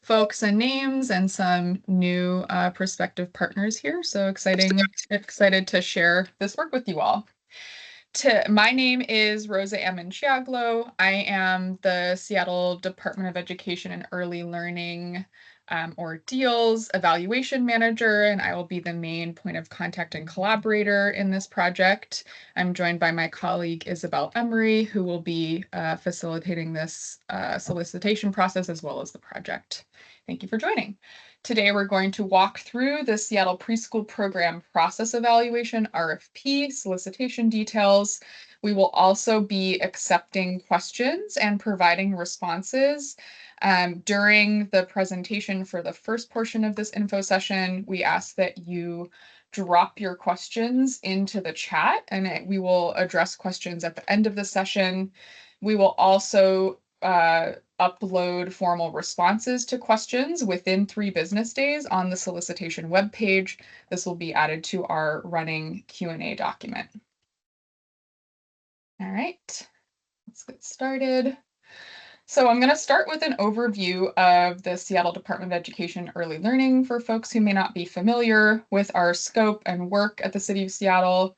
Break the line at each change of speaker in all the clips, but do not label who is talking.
folks and names and some new prospective partners here. So excited to share this work with you all. My name is Rosa Amanciaglo. I am the Seattle Department of Education and Early Learning, or DEEL's evaluation manager, and I will be the main point of contact and collaborator in this project. I'm joined by my colleague Isabel Emery, who will be facilitating this solicitation process as well as the project. Thank you for joining. Today, we're going to walk through the Seattle Preschool Program Process Evaluation, RFP, solicitation details. We will also be accepting questions and providing responses. During the presentation for the first portion of this info session, we ask that you drop your questions into the chat, and we will address questions at the end of the session. We will also upload formal responses to questions within 3 business days on the solicitation webpage. This will be added to our running Q&A document. All right, let's get started. So I'm going to start with an overview of the Seattle Department of Education Early Learning for folks who may not be familiar with our scope and work at the City of Seattle.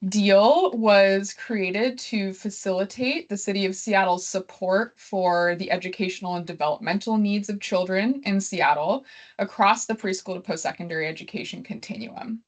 DEEL was created to facilitate the City of Seattle's support for the educational and developmental needs of children in Seattle across the preschool to post-secondary education continuum.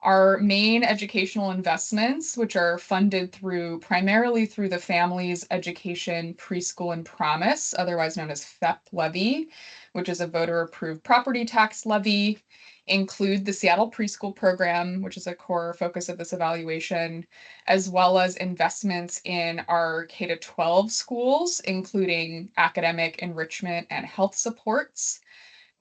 Our main educational investments, which are funded primarily through the Families Education Preschool and Promise, otherwise known as FEP levy, which is a voter-approved property tax levy, include the Seattle Preschool Program, which is a core focus of this evaluation, as well as investments in our K-12 schools, including academic enrichment and health supports.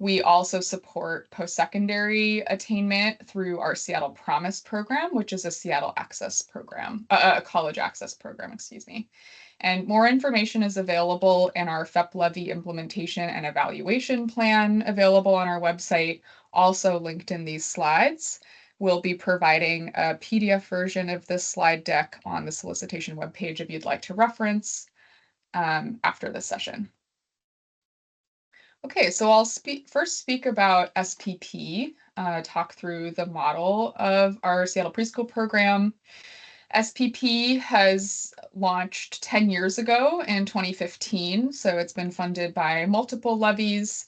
We also support post-secondary attainment through our Seattle Promise program, which is a Seattle access program, a college access program, excuse me. And more information is available in our FEP levy implementation and evaluation plan available on our website, also linked in these slides. We'll be providing a PDF version of this slide deck on the solicitation webpage if you'd like to reference after this session. Okay, so I'll first speak about SPP, talk through the model of our Seattle Preschool program. SPP has launched 10 years ago in 2015, so it's been funded by multiple levies.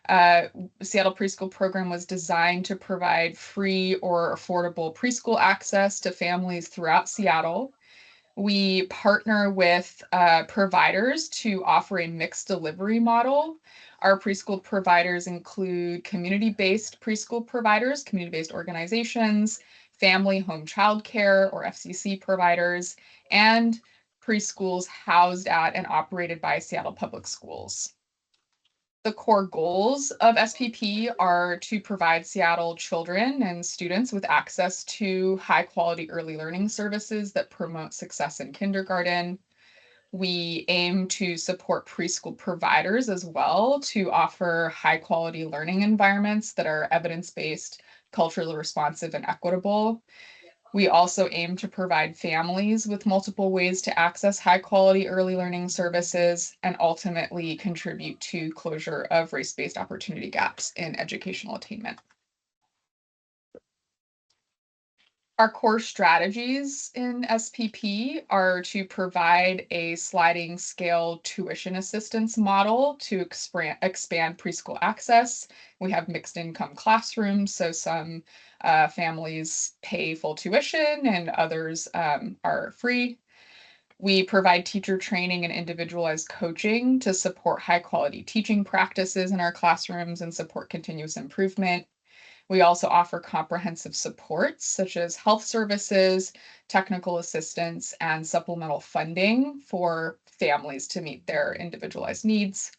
Seattle Preschool program was designed to provide free or affordable preschool access to families throughout Seattle. We partner with providers to offer a mixed delivery model. Our preschool providers include community-based preschool providers, community-based organizations, family home child care or FCC providers, and preschools housed at and operated by Seattle Public Schools. The core goals of SPP are to provide Seattle children and students with access to high-quality early learning services that promote success in kindergarten. We aim to support preschool providers as well to offer high-quality learning environments that are evidence-based, culturally responsive, and equitable. We also aim to provide families with multiple ways to access high-quality early learning services and ultimately contribute to closure of race-based opportunity gaps in educational attainment. Our core strategies in SPP are to provide a sliding scale tuition assistance model to expand preschool access. We have mixed income classrooms, so some families pay full tuition and others are free. We provide teacher training and individualized coaching to support high quality teaching practices in our classrooms and support continuous improvement. We also offer comprehensive supports such as health services, technical assistance, and supplemental funding for families to meet their individualized needs.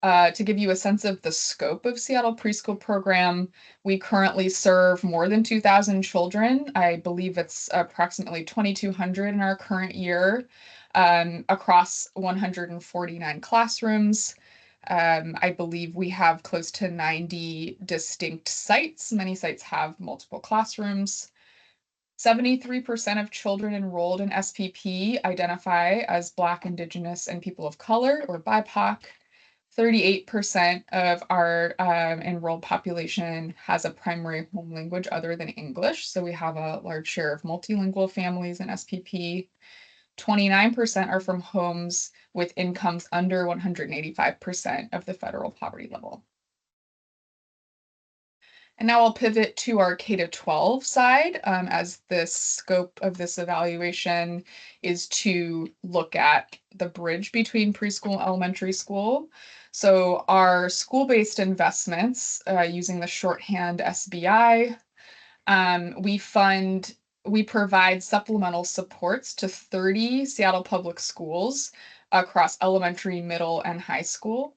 To give you a sense of the scope of Seattle Preschool Program, we currently serve more than 2,000 children. I believe it's approximately 2,200 in our current year, across 149 classrooms. I believe we have close to 90 distinct sites. Many sites have multiple classrooms. 73% of children enrolled in SPP identify as Black, Indigenous, and people of color or BIPOC. 38% of our enrolled population has a primary home language other than English. So we have a large share of multilingual families in SPP. 29% are from homes with incomes under 185% of the federal poverty level. And now I'll pivot to our K-12 side, as the scope of this evaluation is to look at the bridge between preschool and elementary school. So our school-based investments, using the shorthand SBI, we provide supplemental supports to 30 Seattle Public Schools across elementary, middle, and high school.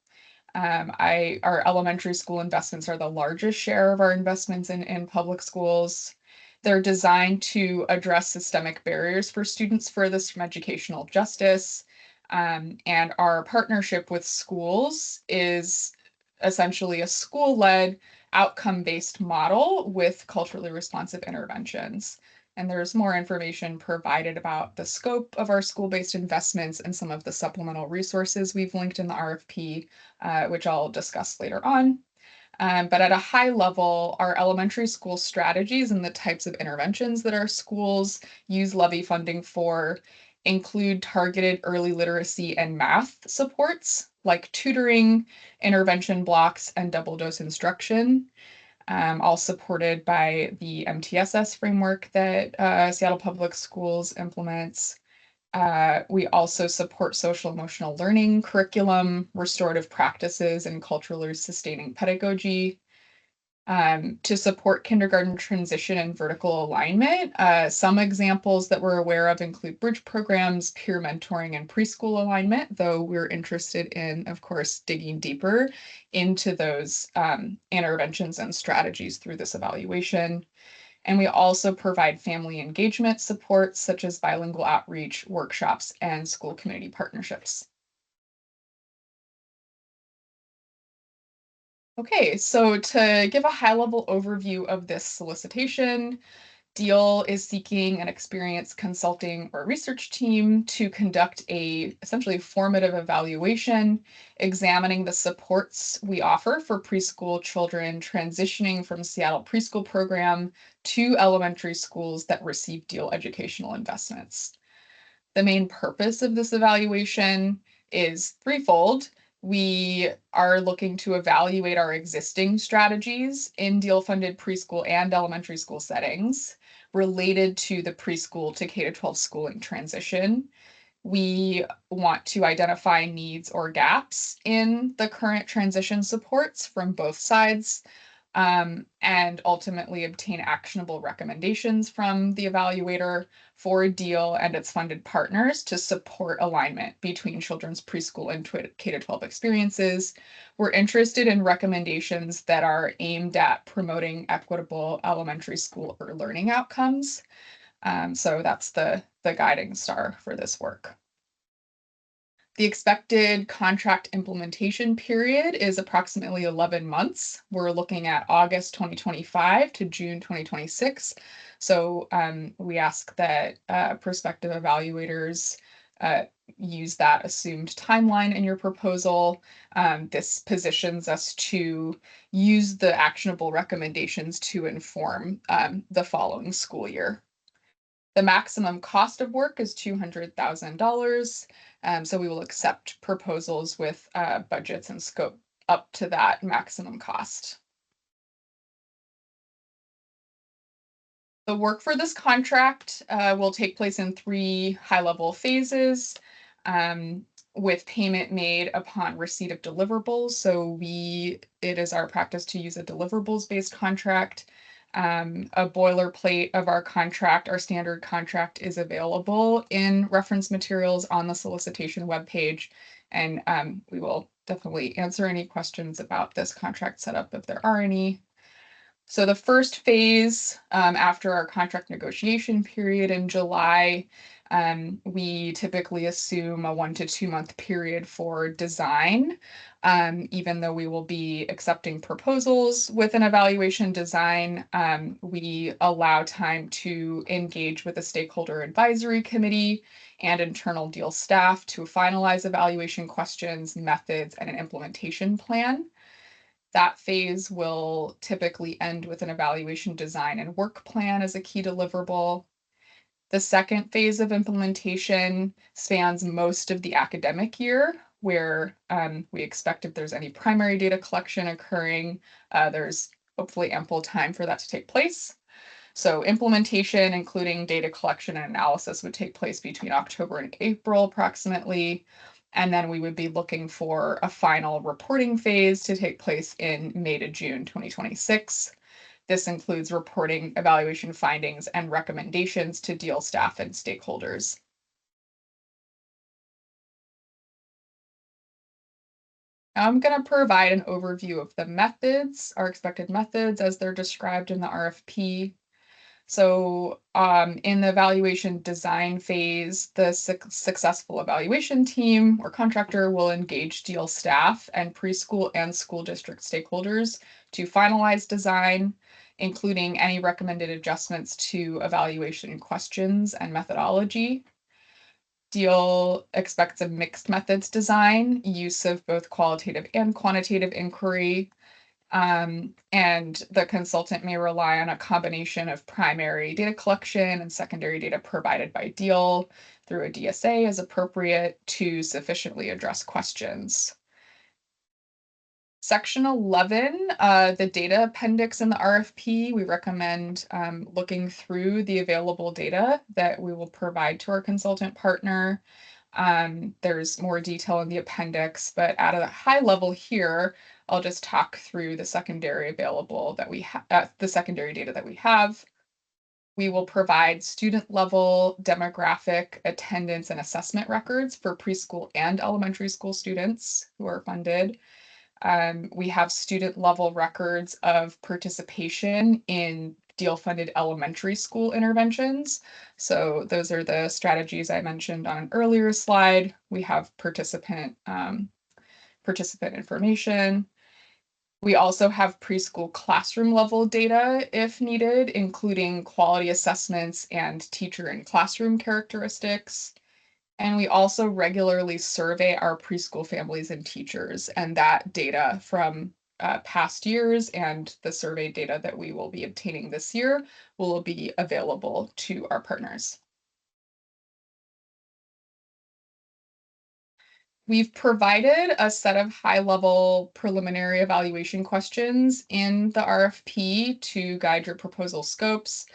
Our elementary school investments are the largest share of our investments in public schools. They're designed to address systemic barriers for students furthest from educational justice. And our partnership with schools is essentially a school-led, outcome-based model with culturally responsive interventions. And there's more information provided about the scope of our school-based investments and some of the supplemental resources we've linked in the RFP, which I'll discuss later on. But at a high level, our elementary school strategies and the types of interventions that our schools use levy funding for include targeted early literacy and math supports, like tutoring, intervention blocks, and double dose instruction, all supported by the MTSS framework that Seattle Public Schools implements. We also support social emotional learning curriculum, restorative practices, and culturally sustaining pedagogy. To support kindergarten transition and vertical alignment, some examples that we're aware of include bridge programs, peer mentoring, and preschool alignment, though we're interested in, of course, digging deeper into those interventions and strategies through this evaluation. And we also provide family engagement supports such as bilingual outreach, workshops, and school community partnerships. Okay, so to give a high-level overview of this solicitation, DEEL is seeking an experienced consulting or research team to conduct a essentially formative evaluation, examining the supports we offer for preschool children transitioning from Seattle preschool program to elementary schools that receive DEEL educational investments. The main purpose of this evaluation is threefold. We are looking to evaluate our existing strategies in DEEL-funded preschool and elementary school settings related to the preschool to K-12 schooling transition. We want to identify needs or gaps in the current transition supports from both sides, and ultimately obtain actionable recommendations from the evaluator for DEEL and its funded partners to support alignment between children's preschool and K-12 experiences. We're interested in recommendations that are aimed at promoting equitable elementary school or learning outcomes. So that's the guiding star for this work. The expected contract implementation period is approximately 11 months. We're looking at August 2025 to June 2026. So we ask that prospective evaluators use that assumed timeline in your proposal. This positions us to use the actionable recommendations to inform the following school year. The maximum cost of work is $200,000. So we will accept proposals with budgets and scope up to that maximum cost. The work for this contract will take place in 3 high-level phases, with payment made upon receipt of deliverables. So it is our practice to use a deliverables-based contract. A boilerplate of our contract, our standard contract, is available in reference materials on the solicitation webpage, and we will definitely answer any questions about this contract setup if there are any. So the first phase, after our contract negotiation period in July, We typically assume a 1 to 2 month period for design, even though we will be accepting proposals with an evaluation design. We allow time to engage with the stakeholder advisory committee and internal DEEL staff to finalize evaluation questions, methods, and an implementation plan. That phase will typically end with an evaluation design and work plan as a key deliverable. The second phase of implementation spans most of the academic year, where we expect if there's any primary data collection occurring, there's hopefully ample time for that to take place. So implementation, including data collection and analysis, would take place between October and April approximately. And then we would be looking for a final reporting phase to take place in May to June 2026. This includes reporting evaluation findings and recommendations to DEEL staff and stakeholders. I'm going to provide an overview of the methods, our expected methods as they're described in the RFP. So, in the evaluation design phase, the successful evaluation team or contractor will engage DEEL staff and preschool and school district stakeholders to finalize design, including any recommended adjustments to evaluation questions and methodology. DEEL expects a mixed methods design, use of both qualitative and quantitative inquiry, and the consultant may rely on a combination of primary data collection and secondary data provided by DEEL through a DSA as appropriate to sufficiently address questions. Section 11, the data appendix in the RFP, we recommend looking through the available data that we will provide to our consultant partner. There's more detail in the appendix, but at a high level here, I'll just talk through the secondary available that we have, the secondary data that we have. We will provide student level demographic attendance and assessment records for preschool and elementary school students who are funded. We have student level records of participation in DEEL funded elementary school interventions. So those are the strategies I mentioned on an earlier slide. We have participant information. We also have preschool classroom level data if needed, including quality assessments and teacher and classroom characteristics. And we also regularly survey our preschool families and teachers, and that data from past years and the survey data that we will be obtaining this year will be available to our partners. We've provided a set of high-level preliminary evaluation questions in the RFP to guide your proposal scopes.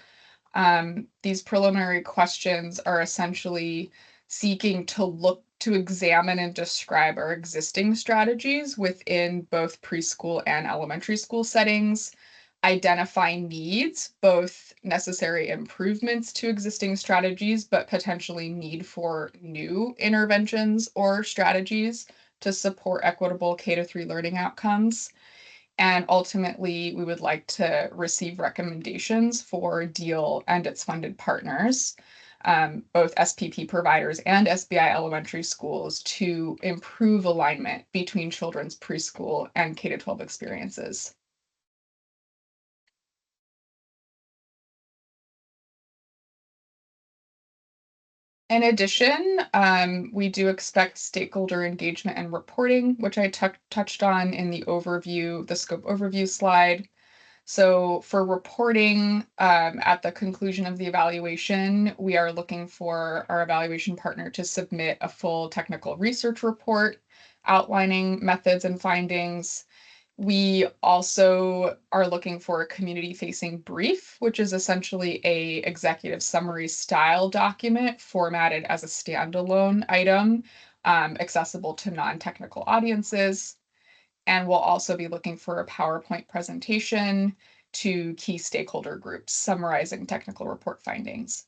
These preliminary questions are essentially seeking to examine and describe our existing strategies within both preschool and elementary school settings, identify needs, both necessary improvements to existing strategies, but potentially need for new interventions or strategies to support equitable K-3 learning outcomes. And ultimately, we would like to receive recommendations for DEEL and its funded partners, both SPP providers and SBI elementary schools, to improve alignment between children's preschool and K-12 experiences. In addition, we do expect stakeholder engagement and reporting, which I touched on in the overview, the scope overview slide. So for reporting, at the conclusion of the evaluation, we are looking for our evaluation partner to submit a full technical research report outlining methods and findings. We also are looking for a community-facing brief, which is essentially a executive summary style document formatted as a standalone item, accessible to non-technical audiences. And we'll also be looking for a PowerPoint presentation to key stakeholder groups summarizing technical report findings.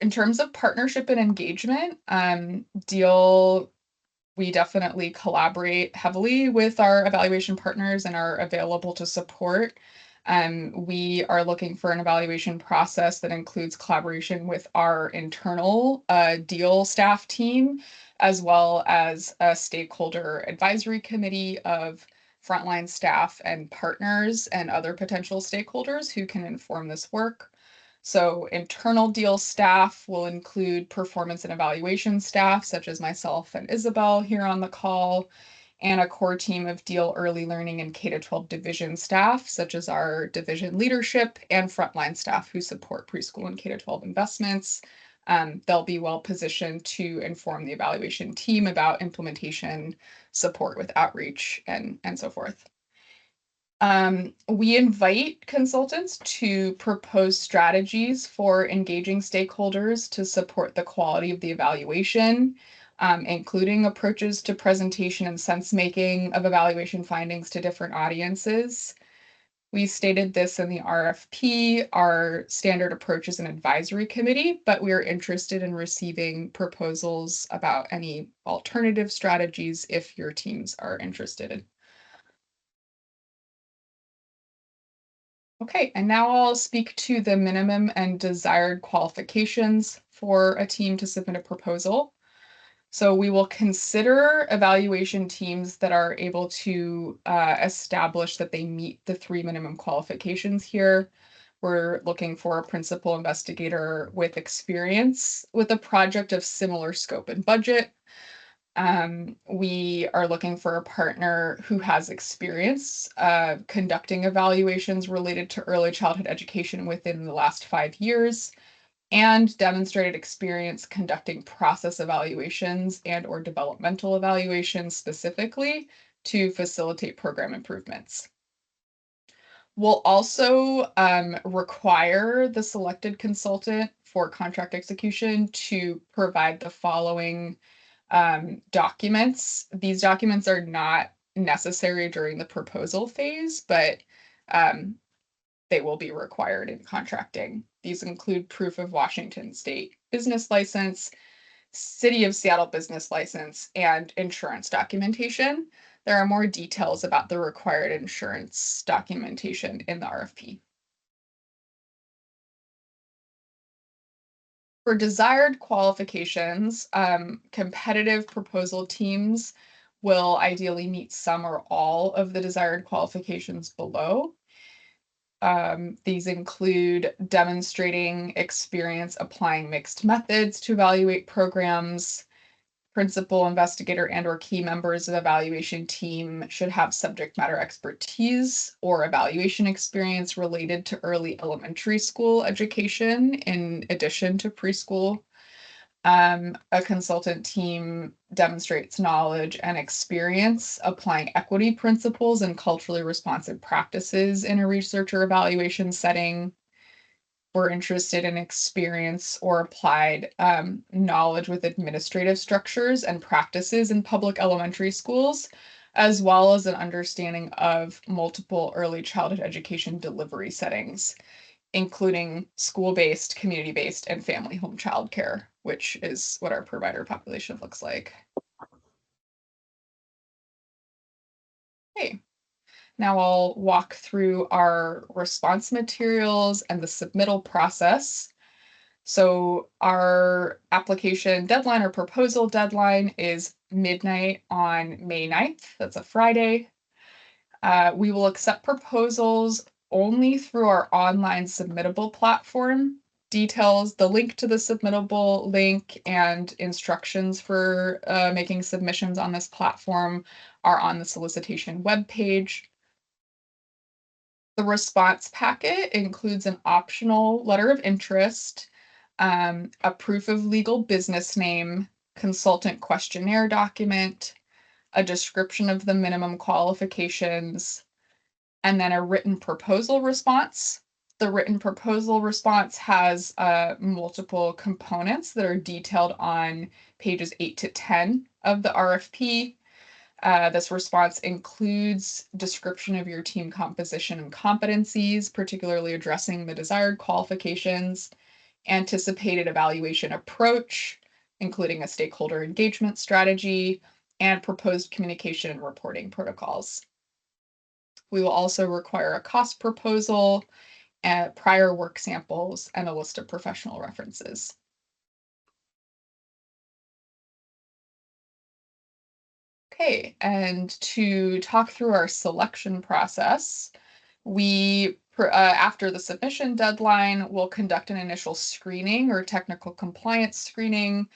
In terms of partnership and engagement, DEEL, we definitely collaborate heavily with our evaluation partners and are available to support. We are looking for an evaluation process that includes collaboration with our internal DEEL staff team, as well as a stakeholder advisory committee of frontline staff and partners and other potential stakeholders who can inform this work. So internal DEEL staff will include performance and evaluation staff, such as myself and Isabel here on the call, and a core team of DEEL early learning and K-12 division staff, such as our division leadership and frontline staff who support preschool and K-12 investments. They'll be well positioned to inform the evaluation team about implementation, support with outreach, and so forth. We invite consultants to propose strategies for engaging stakeholders to support the quality of the evaluation, including approaches to presentation and sense making of evaluation findings to different audiences. We stated this in the RFP. Our standard approach is an advisory committee, but we are interested in receiving proposals about any alternative strategies if your teams are interested. Okay, and now I'll speak to the minimum and desired qualifications for a team to submit a proposal. So we will consider evaluation teams that are able to establish that they meet the 3 minimum qualifications here. We're looking for a principal investigator with experience with a project of similar scope and budget. We are looking for a partner who has experience conducting evaluations related to early childhood education within the last 5 years and demonstrated experience conducting process evaluations and/or developmental evaluations specifically to facilitate program improvements. We'll also require the selected consultant for contract execution to provide the following documents. These documents are not necessary during the proposal phase, but they will be required in contracting. These include proof of Washington State business license, City of Seattle business license, and insurance documentation. There are more details about the required insurance documentation in the RFP. For desired qualifications, competitive proposal teams will ideally meet some or all of the desired qualifications below. These include demonstrating experience applying mixed methods to evaluate programs. Principal investigator and/or key members of the evaluation team should have subject matter expertise or evaluation experience related to early elementary school education in addition to preschool. A consultant team demonstrates knowledge and experience applying equity principles and culturally responsive practices in a research or evaluation setting. We're interested in experience or applied knowledge with administrative structures and practices in public elementary schools, as well as an understanding of multiple early childhood education delivery settings, including school-based, community-based, and family home childcare, which is what our provider population looks like. Okay. Now I'll walk through our response materials and the submittal process. So our application deadline or proposal deadline is midnight on May 9th. That's a Friday. We will accept proposals only through our online submittable platform. Details, the link to the submittable link and instructions for making submissions on this platform are on the solicitation webpage. The response packet includes an optional letter of interest, a proof of legal business name, consultant questionnaire document, a description of the minimum qualifications, and then a written proposal response. The written proposal response has multiple components that are detailed on pages 8 to 10 of the RFP. This response includes description of your team composition and competencies, particularly addressing the desired qualifications, anticipated evaluation approach, including a stakeholder engagement strategy, and proposed communication and reporting protocols. We will also require a cost proposal, prior work samples, and a list of professional references. Okay, and to talk through our selection process, after the submission deadline, we'll conduct an initial screening or technical compliance screening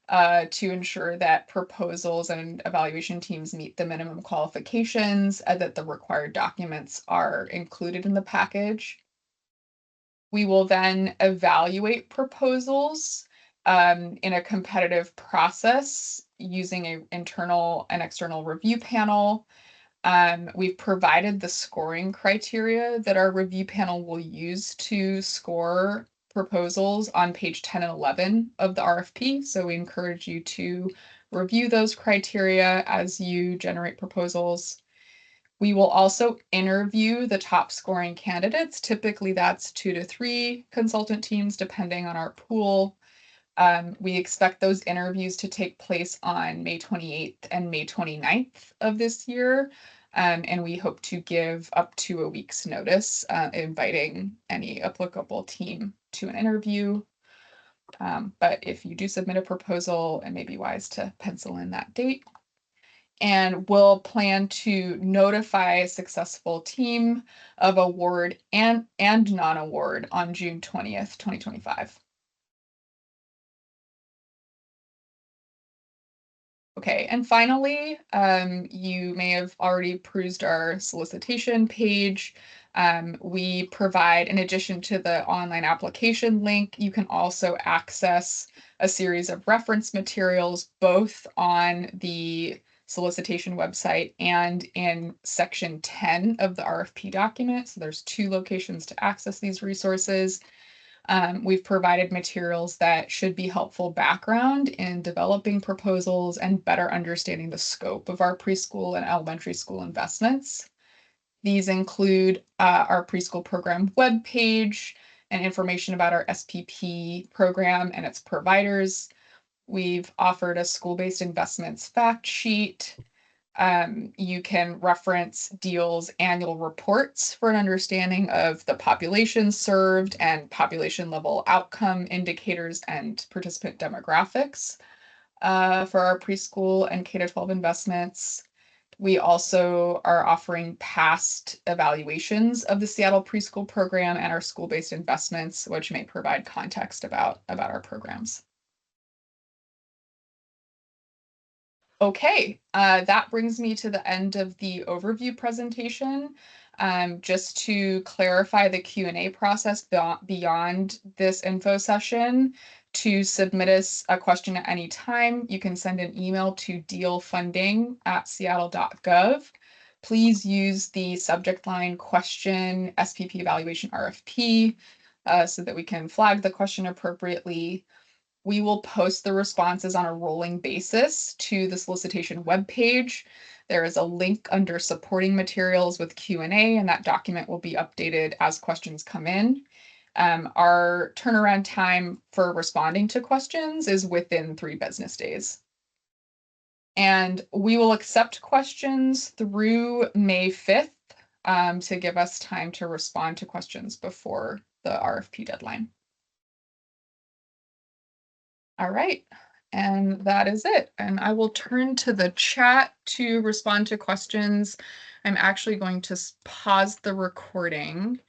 to ensure that proposals and evaluation teams meet the minimum qualifications and that the required documents are included in the package. We will then evaluate proposals in a competitive process using an internal and external review panel. We've provided the scoring criteria that our review panel will use to score proposals on page 10 and 11 of the RFP. So we encourage you to review those criteria as you generate proposals. We will also interview the top scoring candidates. Typically, that's 2 to 3 consultant teams, depending on our pool. We expect those interviews to take place on May 28th and May 29th of this year. And we hope to give up to a week's notice, inviting any applicable team to an interview. But if you do submit a proposal, it may be wise to pencil in that date. And we'll plan to notify a successful team of award and non-award on June 20th, 2025. Okay, and finally, you may have already perused our solicitation page. We provide, in addition to the online application link, you can also access a series of reference materials both on the solicitation website and in section 10 of the RFP document. So there's 2 locations to access these resources. We've provided materials that should be helpful background in developing proposals and better understanding the scope of our preschool and elementary school investments. These include our preschool program webpage and information about our SPP program and its providers. We've offered a school-based investments fact sheet. You can reference DEEL's annual reports for an understanding of the population served and population level outcome indicators and participant demographics for our preschool and K-12 investments. We also are offering past evaluations of the Seattle preschool program and our school-based investments, which may provide context about our programs. Okay, that brings me to the end of the overview presentation. Just to clarify the Q&A process beyond this info session, to submit us a question at any time, you can send an email to deelfunding@seattle.gov. Please use the subject line question SPP evaluation RFP so that we can flag the question appropriately. We will post the responses on a rolling basis to the solicitation webpage. There is a link under supporting materials with Q&A, and that document will be updated as questions come in. Our turnaround time for responding to questions is within 3 business days. And we will accept questions through May 5th to give us time to respond to questions before the RFP deadline. All right, and that is it. And I will turn to the chat to respond to questions. I'm actually going to pause the recording